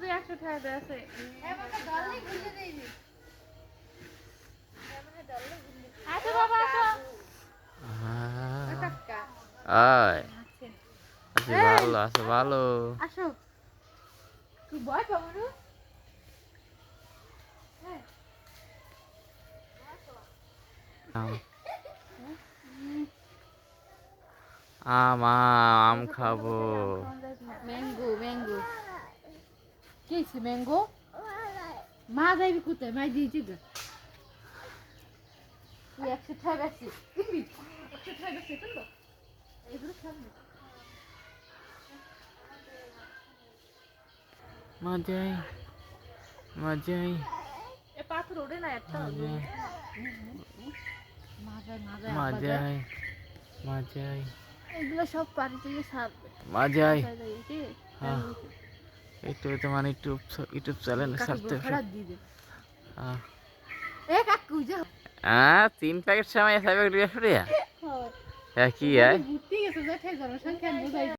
শুধু 100 টাকা দেয়া আছে আচ্ছা বাবা আসো কাকা আয় আচ্ছা ভালো আছো ভালো আসো তুই বয় বাবু আম খাবো ম্যাঙ্গো ম্যাঙ্গো কি আছে ম্যাঙ্গো মা যাইবি কোথায় মা দিয়েছি তো তুই 100 টাকা বেশি কিনবি 100 টাকা বেশি কিনবো এইগুলো খাবি মজাই এ পাথর ওড়ে না একটা মজাই এগুলো সব পানি থেকে ছাড়বে মজাই কি একটু তোমার ইউটিউব চ্যানেল ছাড়তে খারাপ দিয়ে দে হ্যাঁ এ কাকু যা 3 প্যাকেট সময় 5 প্যাকেট কি হয় কি বুঝতে গেছে যে জনসংখ্যা